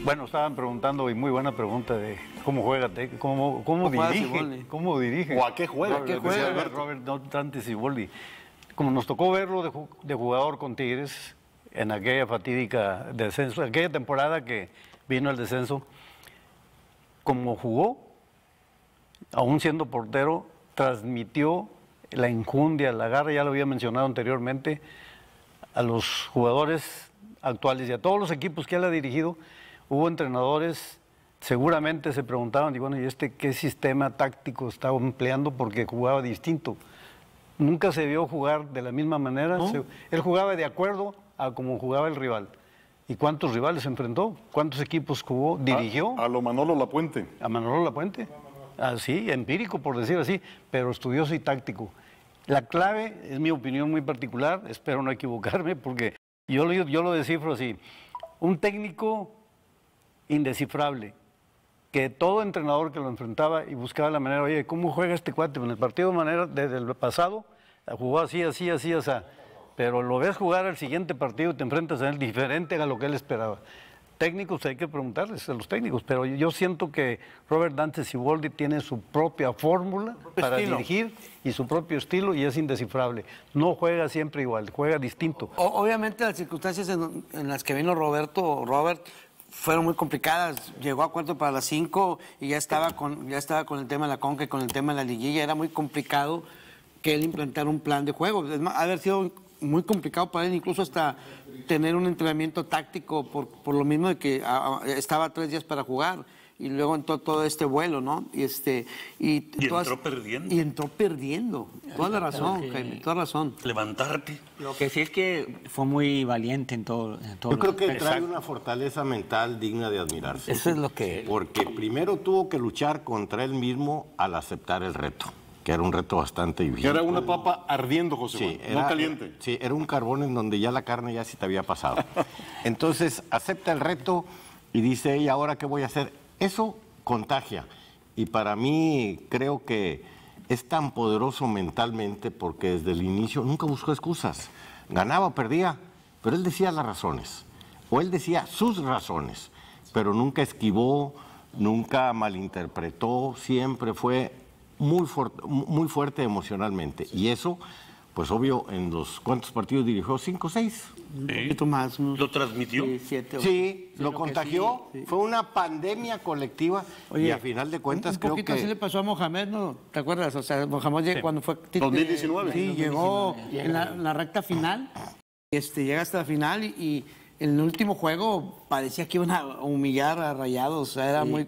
Bueno, estaban preguntando, y muy buena pregunta, de cómo juega, cómo dirige. ¿O a qué juega? Robert Dante Siboldi. Como nos tocó verlo de jugador con Tigres en aquella fatídica descenso, aquella temporada que vino el descenso, como jugó, aún siendo portero, transmitió la enjundia, la garra, ya lo había mencionado anteriormente, a los jugadores actuales y a todos los equipos que él ha dirigido. Hubo entrenadores, seguramente se preguntaban, y bueno, ¿y qué sistema táctico estaba empleando? Porque jugaba distinto. Nunca se vio jugar de la misma manera. ¿No? Él jugaba de acuerdo a cómo jugaba el rival. ¿Y cuántos rivales se enfrentó? ¿Cuántos equipos jugó? ¿Dirigió? A lo Manolo Lapuente. A Manolo Lapuente. Sí, empírico, por decir así, pero estudioso y táctico. La clave, es mi opinión muy particular, espero no equivocarme, porque yo lo descifro así. Un técnico indescifrable, que todo entrenador que lo enfrentaba y buscaba la manera, oye, ¿cómo juega este cuate? En el partido de manera, desde el pasado, jugó así, pero lo ves jugar al siguiente partido y te enfrentas a él diferente a lo que él esperaba. Técnicos hay que preguntarles a los técnicos, pero yo siento que Robert Dante Siboldi tiene su propia fórmula para dirigir y su propio estilo y es indescifrable. No juega siempre igual, juega distinto. Obviamente las circunstancias en las que vino Robert fueron muy complicadas. Llegó a cuarto para las 5 y ya estaba con el tema de la Conca y con el tema de la liguilla. Era muy complicado que él implantara un plan de juego. Es más, haber sido muy complicado para él, incluso hasta tener un entrenamiento táctico por lo mismo de que estaba 3 días para jugar y luego entró todo este vuelo, ¿no? Y entró perdiendo. Y entró perdiendo. Toda la razón, Jaime, toda razón. Levantarte. Lo que sí es que fue muy valiente en todo. Yo creo que trae una fortaleza mental digna de admirarse. Eso es lo que... Porque primero tuvo que luchar contra él mismo al aceptar el reto, que era un reto bastante difícil. Que era una papa ardiendo, José Juan, sí, no caliente. Sí, era un carbón en donde ya la carne ya se te había pasado. Entonces, acepta el reto y dice, ¿y ahora qué voy a hacer? Eso contagia. Y para mí creo que es tan poderoso mentalmente porque desde el inicio nunca buscó excusas. Ganaba o perdía, pero él decía las razones. O él decía sus razones, pero nunca esquivó, nunca malinterpretó, siempre fue muy fuerte emocionalmente. Y eso, pues obvio, en los ¿cuántos partidos dirigió? 5 o 6. Un poquito más. ¿Lo transmitió? 7 o Sí, lo contagió. Sí. Fue una pandemia colectiva. Oye, y a final de cuentas creo que... Un poquito así le pasó a Mohamed, ¿no? ¿Te acuerdas? O sea, Mohamed llegó cuando fue... 2019. Sí, llegó en la recta final. Llega hasta la final y en el último juego parecía que iban a humillar a Rayados. O sea, era muy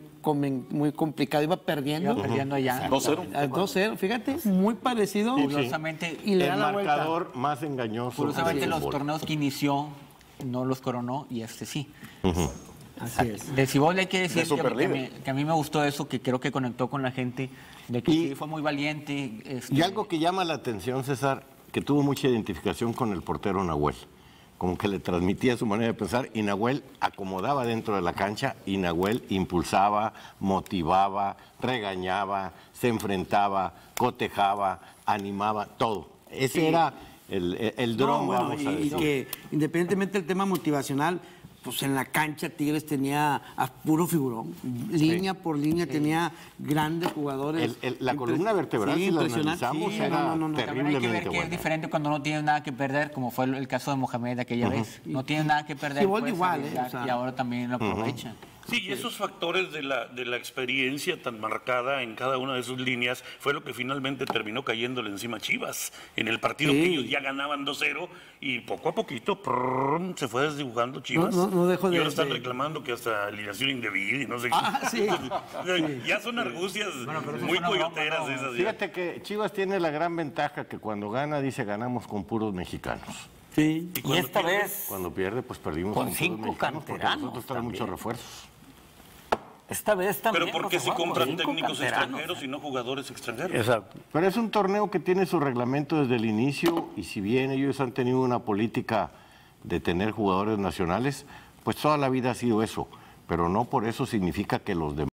complicado. Iba perdiendo. Perdiendo allá. 2-0. 2-0, fíjate, muy parecido. Curiosamente, y le da el la marcador vuelta. más engañoso. Curiosamente, los torneos que inició no los coronó y sí. Así es. De Siboldi hay que decir que a mí me gustó eso, que creo que conectó con la gente, de que sí fue muy valiente. Y algo que llama la atención, César, que tuvo mucha identificación con el portero Nahuel. Como que le transmitía su manera de pensar y Nahuel acomodaba dentro de la cancha y Nahuel impulsaba, motivaba, regañaba, se enfrentaba, cotejaba, animaba, todo. Ese era el dron, vamos a decir. Y que independientemente del tema motivacional, pues en la cancha Tigres tenía a puro figurón, línea por línea tenía grandes jugadores. La columna vertebral, si la analizamos, era terriblemente También hay que ver que es diferente cuando no tienes nada que perder, como fue el caso de Mohamed aquella vez. No tienes nada que perder, igual, y ahora también lo aprovechan. Sí, y esos factores de la experiencia tan marcada en cada una de sus líneas fue lo que finalmente terminó cayéndole encima a Chivas. En el partido que ellos ya ganaban 2-0 y poco a poquito se fue desdibujando Chivas. No dejó y ahora están reclamando que hasta alineación indebida y no sé qué. Sí. Ya son argucias muy coyoteras esas. Fíjate que Chivas tiene la gran ventaja que cuando gana dice ganamos con puros mexicanos. Sí. Y esta vez... Cuando pierde, pues perdimos con 5 canteranos. Nosotros traemos muchos refuerzos. Esta vez también. Pero ¿por qué se compran técnicos extranjeros y no jugadores extranjeros? Exacto. Pero es un torneo que tiene su reglamento desde el inicio y si bien ellos han tenido una política de tener jugadores nacionales, pues toda la vida ha sido eso. Pero no por eso significa que los demás...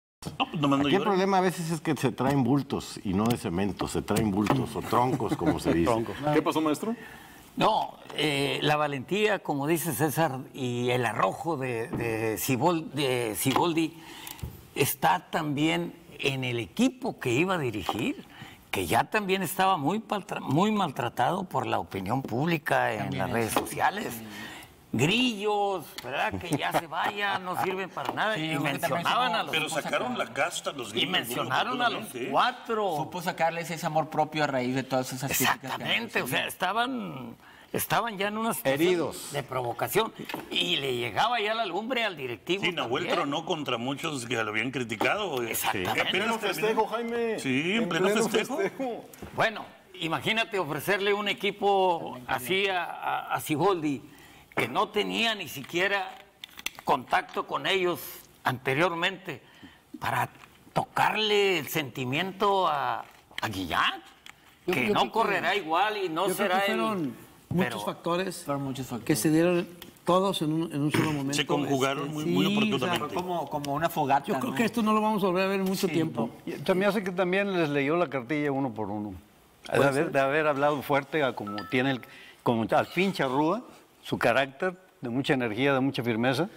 Aquí el problema a veces es que se traen bultos y no de cemento, se traen bultos o troncos, como se dice. ¿Qué pasó, maestro? No, la valentía, como dice César, y el arrojo de Siboldi está también en el equipo que iba a dirigir, que ya también estaba muy maltratado por la opinión pública en las redes sociales. Grillos, ¿verdad? Que ya se vayan, no sirven para nada. Sí, y mencionaban a los... Pero sacaron la casta los Y gringos, mencionaron a los naturalmente, ¿eh? 4. Supo sacarles ese amor propio a raíz de todas esas críticas. Exactamente, o sea, estaban ya en una situación Heridos. de provocación y le llegaba ya la lumbre al directivo. Sí, Nahuel también. tronó contra muchos que lo habían criticado. Exactamente. En Pleno festejo, Jaime. Sí, en pleno festejo. Bueno, imagínate ofrecerle un equipo así a Siboldi, que no tenía ni siquiera contacto con ellos anteriormente, para tocarle el sentimiento a Guillán, que Yo no creo correrá igual y no Yo creo será que el... fueron muchos factores Fueron muchos factores. que se dieron todos en un solo momento. Se conjugaron muy oportunamente. Fue como una fogata. Yo creo ¿no? que esto no lo vamos a volver a ver en mucho tiempo. Y también hace que también les leyó la cartilla uno por uno. De haber hablado fuerte como tiene como al fin Charrúa, su carácter de mucha energía, de mucha firmeza,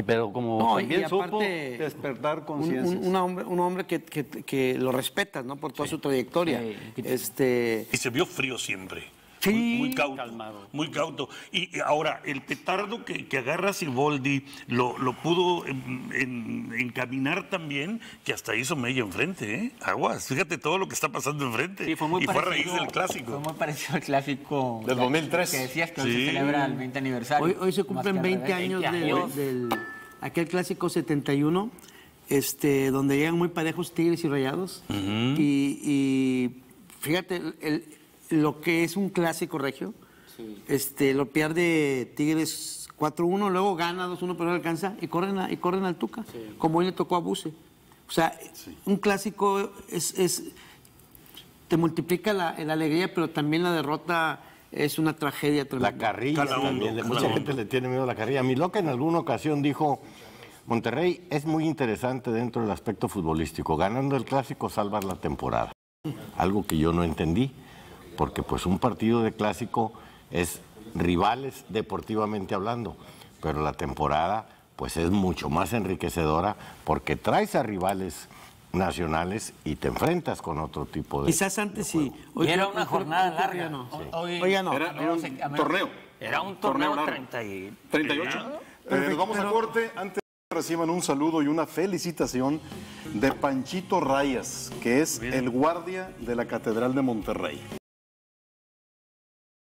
pero como No, también y supo aparte, despertar Un conciencias. hombre que lo respetas, ¿no? Por toda su trayectoria. Sí. Y se vio frío siempre. Sí. Muy cauto. Calmado. Muy cauto. Y ahora, el petardo que agarra Siboldi lo pudo encaminar también, que hasta hizo mella enfrente, ¿eh? Aguas, fíjate todo lo que está pasando enfrente. Sí, fue muy y fue a parecido, raíz del clásico. Fue muy parecido al clásico Del 2003. Que decías que hoy Sí. se celebra el 20 aniversario. Hoy se más cumplen que al 20 revés. años 20 años. del aquel clásico 71, donde llegan muy parejos Tigres y Rayados. Y fíjate, lo que es un clásico regio, lo pierde Tigres 4-1, luego gana 2-1, pero no alcanza, y corren al Tuca, como hoy le tocó a Buse. O sea, un clásico te multiplica la alegría, pero también la derrota es una tragedia tremenda. La carrilla Cada uno, también, cada mucha uno. gente le tiene miedo a la carrilla. Miloca en alguna ocasión dijo, Monterrey es muy interesante dentro del aspecto futbolístico, ganando el clásico salvas la temporada. Algo que yo no entendí, porque pues un partido de clásico es rivales deportivamente hablando, pero la temporada pues es mucho más enriquecedora porque traes a rivales nacionales y te enfrentas con otro tipo de... Quizás antes sí. Y era una jornada hoy ya larga. no. Hoy- Hoy ya no. Era un torneo. Era un torneo largo. 38. Nos vamos a corte. Antes reciban un saludo y una felicitación de Panchito Rayas, que es el guardia de la Catedral de Monterrey.